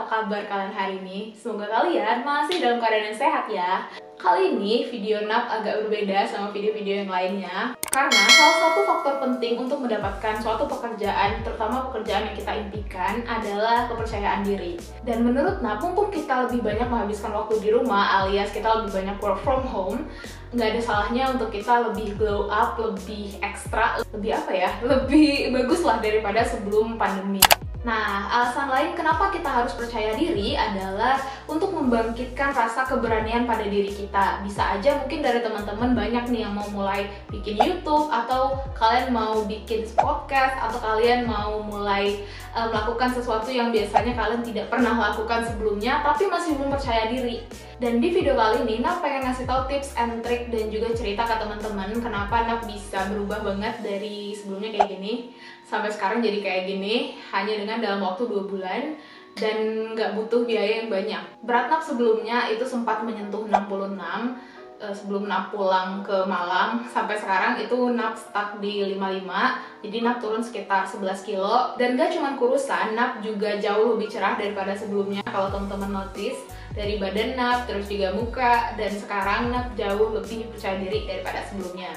apa kabar kalian hari ini? Semoga kalian masih dalam keadaan yang sehat ya. Kali ini video NAP agak berbeda sama video-video yang lainnya, karena salah satu faktor penting untuk mendapatkan suatu pekerjaan, terutama pekerjaan yang kita impikan, adalah kepercayaan diri. Dan menurut NAP, mumpung kita lebih banyak menghabiskan waktu di rumah, alias kita lebih banyak work from home, nggak ada salahnya untuk kita lebih glow up, lebih ekstra, lebih bagus lah daripada sebelum pandemi. Nah, alasan lain kenapa kita harus percaya diri adalah untuk membangkitkan rasa keberanian pada diri kita. Bisa aja mungkin dari teman-teman banyak nih yang mau mulai bikin YouTube, atau kalian mau bikin podcast, atau kalian mau mulai melakukan sesuatu yang biasanya kalian tidak pernah lakukan sebelumnya, tapi masih belum percaya diri. Dan di video kali ini, Nap pengen ngasih tahu tips and trick dan juga cerita ke teman-teman kenapa Nap bisa berubah banget dari sebelumnya kayak gini sampai sekarang jadi kayak gini hanya dengan dalam waktu 2 bulan dan nggak butuh biaya yang banyak. Berat Nap sebelumnya itu sempat menyentuh 66 sebelum Nap pulang ke Malang, sampai sekarang itu Nap stuck di 55, jadi Nap turun sekitar 11 kilo. Dan gak cuma kurusan, Nap juga jauh lebih cerah daripada sebelumnya kalau teman-teman notice, dari badan Nap, terus juga muka, dan sekarang Nap jauh lebih percaya diri daripada sebelumnya.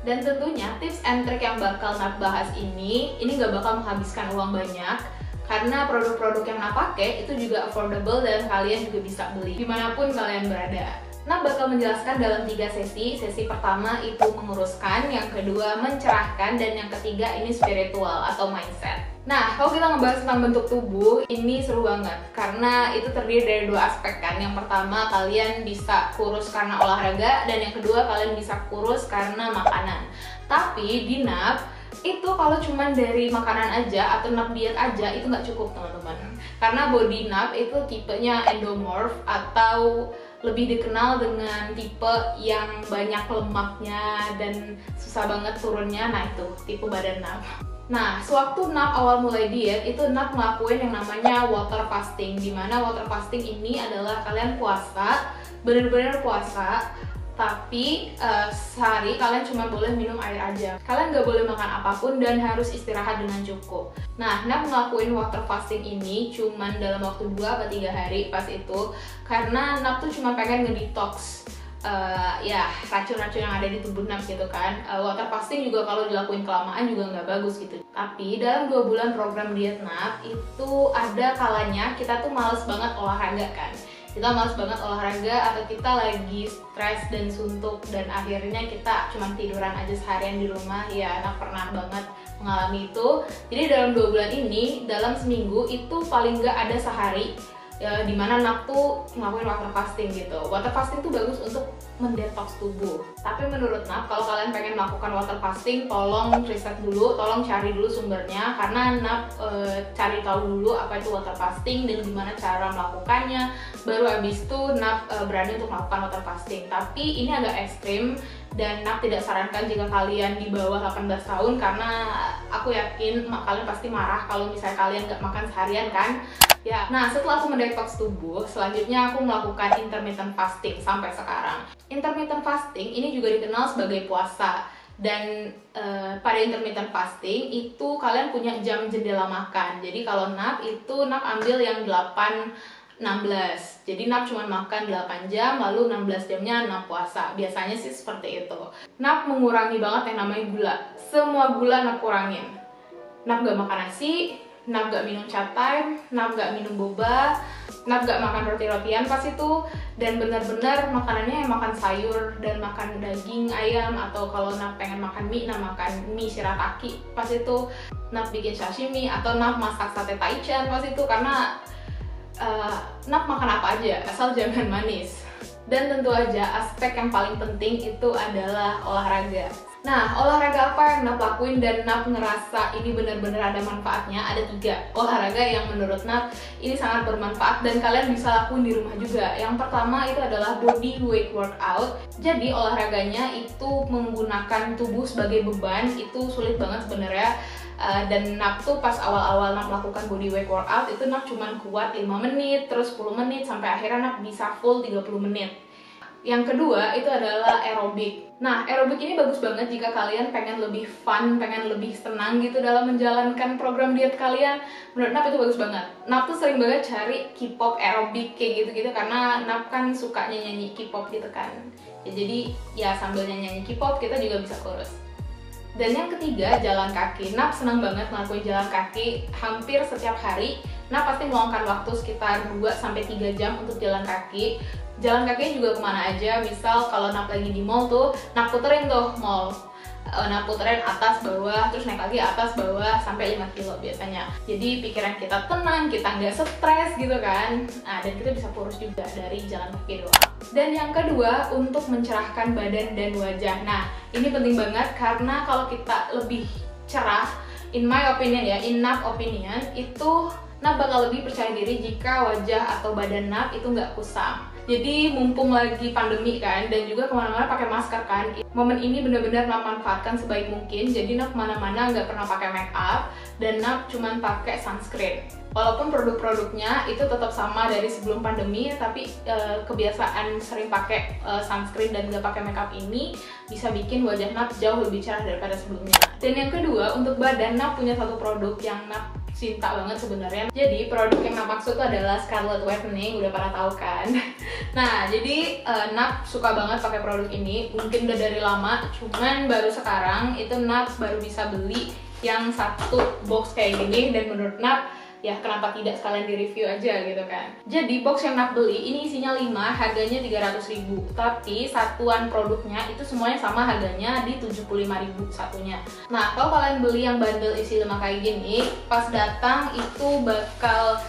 Dan tentunya tips and trick yang bakal Nap bahas ini gak bakal menghabiskan uang banyak, karena produk-produk yang Nap pakai itu juga affordable dan kalian juga bisa beli dimanapun kalian berada. Nap bakal menjelaskan dalam 3 sesi. Sesi pertama itu menguruskan, yang kedua mencerahkan, dan yang ketiga ini spiritual atau mindset. Nah, kalau kita ngebahas tentang bentuk tubuh, ini seru banget karena itu terdiri dari 2 aspek kan. Yang pertama, kalian bisa kurus karena olahraga, dan yang kedua kalian bisa kurus karena makanan. Tapi di Nap itu kalau cuman dari makanan aja atau Nap diet aja itu nggak cukup teman-teman, karena body Nap itu tipenya endomorph atau lebih dikenal dengan tipe yang banyak lemaknya dan susah banget turunnya. Nah, itu tipe badan Nap. Nah, sewaktu Nap awal mulai diet, itu Nap ngelakuin yang namanya water fasting, dimana water fasting ini adalah kalian puasa, bener-bener puasa, tapi sehari kalian cuma boleh minum air aja. Kalian nggak boleh makan apapun dan harus istirahat dengan cukup. Nah, Nap ngelakuin water fasting ini cuman dalam waktu 2 atau 3 hari pas itu, karena Nap tuh cuma pengen ngedetox racun-racun yang ada di tubuh Nap gitu kan. Water fasting juga kalau dilakuin kelamaan juga nggak bagus gitu. Tapi dalam 2 bulan program diet Nap itu ada kalanya kita tuh males banget olahraga kan. Kita males banget olahraga, atau kita lagi stres dan suntuk dan akhirnya kita cuma tiduran aja seharian di rumah. Ya, Nap pernah banget mengalami itu. Jadi dalam 2 bulan ini, dalam seminggu itu paling nggak ada sehari dimana Nap tuh ngelakuin water fasting gitu. Water fasting tuh bagus untuk mendetoks tubuh. Tapi menurut Nap, kalau kalian pengen melakukan water fasting, tolong riset dulu, tolong cari dulu sumbernya, karena Nap cari tahu dulu apa itu water fasting dan gimana cara melakukannya. Baru habis itu Nap berani untuk melakukan water fasting. Tapi ini agak ekstrim dan Nap tidak sarankan jika kalian di bawah 18 tahun, karena aku yakin kalian pasti marah kalau misalnya kalian nggak makan seharian kan. Ya, nah setelah aku mendetoks tubuh, selanjutnya aku melakukan intermittent fasting sampai sekarang. Intermittent fasting ini juga dikenal sebagai puasa. Dan pada intermittent fasting itu kalian punya jam jendela makan. Jadi kalau Nap itu Nap ambil yang 8-16. Jadi Nap cuma makan 8 jam, lalu 16 jamnya Nap puasa. Biasanya sih seperti itu. Nap mengurangi banget yang namanya gula. Semua gula Nap kurangin. Nap gak makan nasi, Nap gak minum cat time, Nap gak minum boba, Nap gak makan roti-rotian pas itu, dan benar-benar makanannya makan sayur dan makan daging ayam, atau kalau Nap pengen makan mie, Nap makan mie shirataki pas itu. Nap bikin sashimi atau Nap masak sate taichan pas itu, karena Nap makan apa aja asal jangan manis. Dan tentu aja aspek yang paling penting itu adalah olahraga. Nah, olahraga apa yang Nap lakuin dan Nap ngerasa ini benar-benar ada manfaatnya? Ada 3 olahraga yang menurut Nap ini sangat bermanfaat dan kalian bisa lakuin di rumah juga. Yang pertama itu adalah body weight workout. Jadi olahraganya itu menggunakan tubuh sebagai beban, itu sulit banget sebenarnya. Dan Nap tuh pas awal-awal Nap melakukan body weight workout itu Nap cuman kuat 5 menit, terus 10 menit, sampai akhirnya Nap bisa full 30 menit. Yang kedua itu adalah aerobik. Nah, aerobik ini bagus banget jika kalian pengen lebih fun, pengen lebih senang gitu dalam menjalankan program diet kalian. Menurut Nap itu bagus banget. Nap tuh sering banget cari K-pop aerobik kayak gitu-gitu karena Nap kan sukanya nyanyi K-pop gitu kan. Ya, jadi ya sambil nyanyi K-pop kita juga bisa kurus. Dan yang ketiga, jalan kaki. Nap senang banget ngelakuin jalan kaki hampir setiap hari. Nap pasti meluangkan waktu sekitar 2-3 jam untuk jalan kaki. Jalan kakinya juga kemana aja, misal kalau Nap lagi di mall tuh, Nap puterin tuh mall. Nap puterin atas bawah, terus naik lagi atas bawah sampai 5 kilo biasanya. Jadi pikiran kita tenang, kita nggak stres gitu kan. Nah, dan kita bisa kurus juga dari jalan kaki doang. Dan yang kedua, untuk mencerahkan badan dan wajah. Nah, ini penting banget karena kalau kita lebih cerah, in my opinion ya, in Nap opinion, itu Nap bakal lebih percaya diri jika wajah atau badan Nap itu nggak kusam. Jadi mumpung lagi pandemi kan, dan juga kemana-mana pakai masker kan, momen ini benar-benar Nap manfaatkan sebaik mungkin. Jadi Nap kemana-mana nggak pernah pakai make up, dan Nap cuman pakai sunscreen. Walaupun produk-produknya itu tetap sama dari sebelum pandemi, tapi kebiasaan sering pakai sunscreen dan nggak pakai make up ini bisa bikin wajah Nap jauh lebih cerah daripada sebelumnya. Dan yang kedua, untuk badan Nap punya satu produk yang Nap cinta banget sebenarnya. Jadi produk yang Nap maksud itu adalah Scarlett Whitening, udah pada tahu kan? Nah, jadi Nap suka banget pakai produk ini. Mungkin udah dari lama, cuman baru sekarang itu Nap baru bisa beli yang satu box kayak gini, dan menurut Nap ya kenapa tidak sekalian di review aja gitu kan. Jadi box yang Nap beli ini isinya 5, harganya 300.000. Tapi satuan produknya itu semuanya sama harganya di 75.000 satunya. Nah, kalau kalian beli yang bundle isi 5 kayak gini, pas datang itu bakal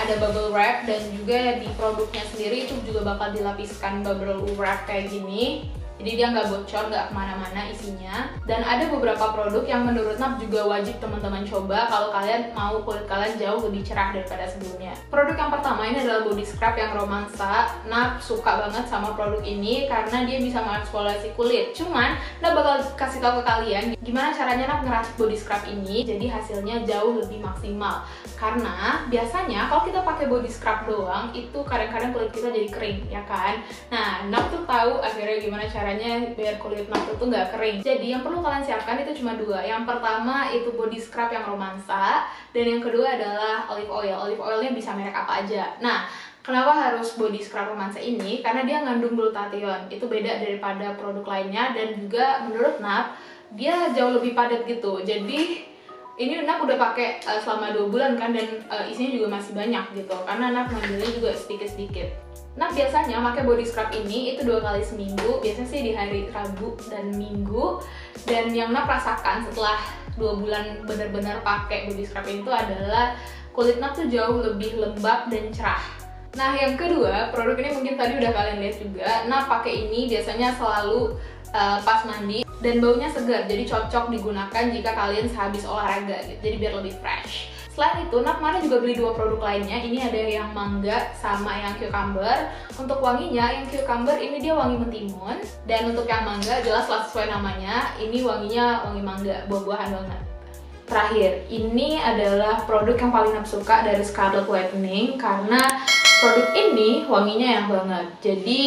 ada bubble wrap, dan juga di produknya sendiri itu juga bakal dilapiskan bubble wrap kayak gini. Jadi dia nggak bocor, nggak kemana-mana isinya. Dan ada beberapa produk yang menurut Nap juga wajib teman-teman coba kalau kalian mau kulit kalian jauh lebih cerah daripada sebelumnya. Produk yang pertama ini adalah body scrub yang romansa. Nap suka banget sama produk ini karena dia bisa mengeksfoliasi kulit. Cuman Nap bakal kasih tahu ke kalian gimana caranya Nap ngeracik body scrub ini jadi hasilnya jauh lebih maksimal. Karena biasanya kalau kita pakai body scrub doang itu kadang-kadang kulit kita jadi kering, ya kan? Nah, Nap tuh tahu akhirnya gimana caranya biar kulit Nap tuh nggak kering. Jadi yang perlu kalian siapkan itu cuma 2. Yang pertama itu body scrub yang romansa, dan yang kedua adalah olive oil. Olive oilnya bisa merek apa aja. Nah, kenapa harus body scrub romansa ini? Karena dia ngandung glutathione. Itu beda daripada produk lainnya, dan juga menurut Nap dia jauh lebih padat gitu. Jadi ini Nap udah pakai selama 2 bulan kan, dan isinya juga masih banyak gitu. Karena Nap ngambilnya juga sedikit-sedikit. Nap biasanya pakai body scrub ini itu 2 kali seminggu, biasanya sih di hari Rabu dan Minggu. Dan yang Nap rasakan setelah 2 bulan benar-benar pakai body scrub itu adalah kulit Nap tuh jauh lebih lembab dan cerah. Nah, yang kedua, produk ini mungkin tadi udah kalian lihat juga. Nap pakai ini biasanya selalu pas mandi, dan baunya segar, jadi cocok digunakan jika kalian sehabis olahraga gitu, jadi biar lebih fresh. Selain itu, Nap kemarin juga beli 2 produk lainnya. Ini ada yang mangga sama yang cucumber. Untuk wanginya, yang cucumber ini dia wangi mentimun, dan untuk yang mangga jelas lah sesuai namanya, ini wanginya wangi mangga, buah-buahan banget. Terakhir, ini adalah produk yang paling Nap suka dari Scarlett Whitening karena produk ini wanginya enak banget. Jadi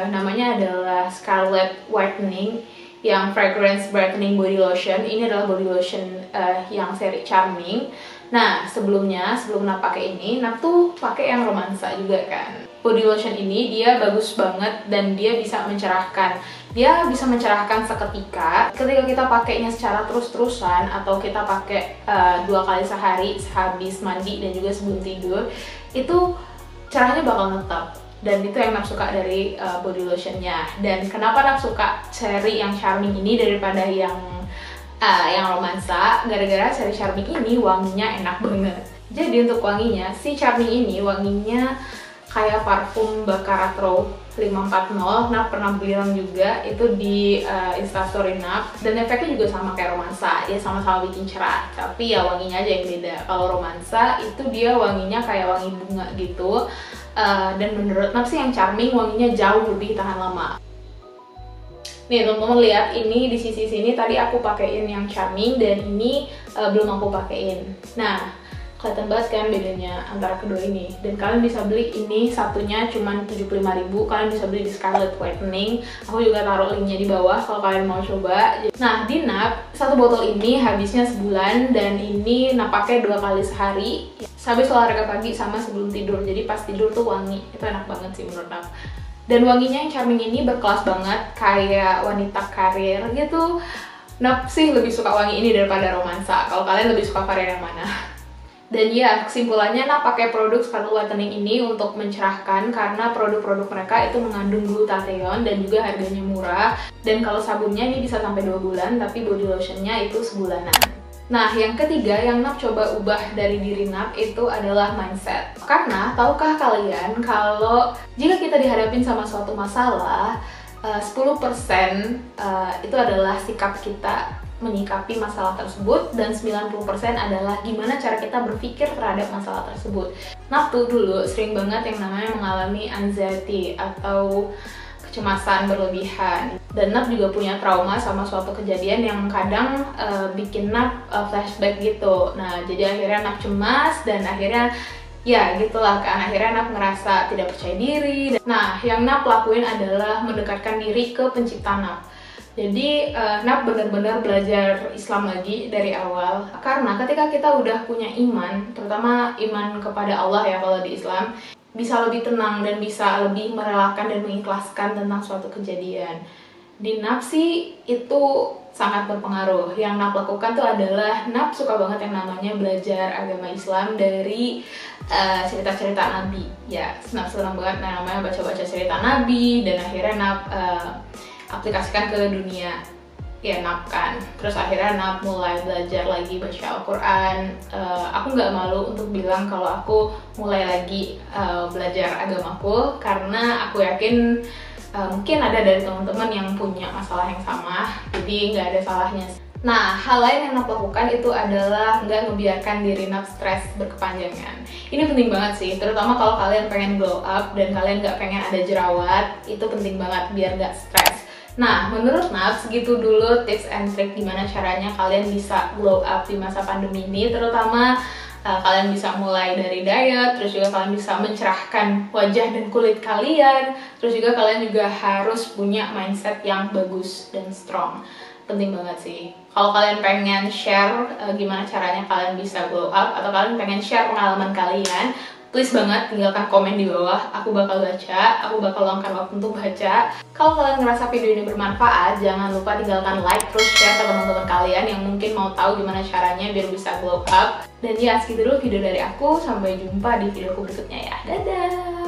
namanya adalah Scarlett Whitening yang Fragrance Brightening Body Lotion. Ini adalah body lotion yang seri Charming. Nah, sebelum Nap pakai ini, Nap tuh pakai yang romansa juga kan. Body lotion ini dia bagus banget dan dia bisa mencerahkan. Dia bisa mencerahkan seketika. Ketika kita pakainya secara terus-terusan atau kita pakai 2 kali sehari sehabis mandi dan juga sebelum tidur, itu cerahnya bakal tetap. Dan itu yang Nap suka dari body lotionnya. Dan kenapa Nap suka seri yang Charming ini daripada yang romansa? Gara-gara seri Charming ini wanginya enak banget. Jadi untuk wanginya, si Charming ini wanginya kayak parfum Baccarat 540. Nap pernah bilang juga itu di Instastory Nap, dan efeknya juga sama kayak romansa, ya sama-sama bikin cerah, tapi ya wanginya aja yang beda. Kalau romansa itu dia wanginya kayak wangi bunga gitu, dan menurut Nap sih yang Charming wanginya jauh lebih tahan lama. Nih teman-teman lihat, ini di sisi sini tadi aku pakein yang Charming, dan ini belum aku pakein. Nah, Kelihatan banget kan bedanya antara kedua ini. Dan kalian bisa beli ini satunya cuman 75.000. Kalian bisa beli di Scarlet Whitening. Aku juga taruh linknya di bawah kalau kalian mau coba. Nah, di NAP satu botol ini habisnya sebulan, dan ini NAP pakai 2 kali sehari. Habis olahraga pagi sama sebelum tidur. Jadi pas tidur tuh wangi. Itu enak banget sih menurut NAP. Dan wanginya yang charming ini berkelas banget, kayak wanita karir gitu. NAP sih lebih suka wangi ini daripada romansa. Kalau kalian lebih suka varian yang mana? Dan ya, kesimpulannya NAP pakai produk Scarlet Whitening ini untuk mencerahkan, karena produk-produk mereka itu mengandung glutathione dan juga harganya murah. Dan kalau sabunnya ini bisa sampai 2 bulan, tapi body lotionnya itu sebulanan. Nah, yang ketiga yang NAP coba ubah dari diri NAP itu adalah mindset. Karena, tahukah kalian kalau jika kita dihadapin sama suatu masalah, 10% itu adalah sikap kita menyikapi masalah tersebut, dan 90% adalah gimana cara kita berpikir terhadap masalah tersebut. NAP tuh dulu sering banget yang namanya mengalami anxiety atau kecemasan berlebihan, dan NAP juga punya trauma sama suatu kejadian yang kadang bikin NAP flashback gitu. Nah, jadi akhirnya NAP cemas, dan akhirnya ya gitulah kan, akhirnya NAP ngerasa tidak percaya diri. Nah, yang NAP lakuin adalah mendekatkan diri ke pencipta NAP. Jadi NAP benar-benar belajar Islam lagi dari awal, karena ketika kita udah punya iman, terutama iman kepada Allah ya kalau di Islam, bisa lebih tenang dan bisa lebih merelakan dan mengikhlaskan tentang suatu kejadian. Di NAP sih itu sangat berpengaruh. Yang NAP lakukan tuh adalah NAP suka banget yang namanya belajar agama Islam dari cerita-cerita Nabi. Ya, senang banget namanya baca-baca cerita Nabi, dan akhirnya NAP aplikasikan ke dunia ya NAP kan. Terus akhirnya NAP mulai belajar lagi baca Al-Quran. Aku nggak malu untuk bilang kalau aku mulai lagi belajar agamaku, karena aku yakin mungkin ada dari teman-teman yang punya masalah yang sama, jadi nggak ada salahnya. Nah, hal lain yang NAP lakukan itu adalah nggak membiarkan diri NAP stres berkepanjangan. Ini penting banget sih, terutama kalau kalian pengen glow up dan kalian nggak pengen ada jerawat. Itu penting banget biar nggak stres. Nah, menurut NAP segitu dulu tips and trick gimana caranya kalian bisa glow up di masa pandemi ini. Terutama kalian bisa mulai dari diet, terus juga kalian bisa mencerahkan wajah dan kulit kalian, terus juga kalian juga harus punya mindset yang bagus dan strong. Penting banget sih. Kalau kalian pengen share gimana caranya kalian bisa glow up, atau kalian pengen share pengalaman kalian, please banget tinggalkan komen di bawah, aku bakal baca, aku bakal luangkan waktu untuk baca. Kalau kalian ngerasa video ini bermanfaat, jangan lupa tinggalkan like, terus share ke teman-teman kalian yang mungkin mau tahu gimana caranya biar bisa glow up. Dan ya, segitu dulu video dari aku, sampai jumpa di videoku berikutnya ya, dadah!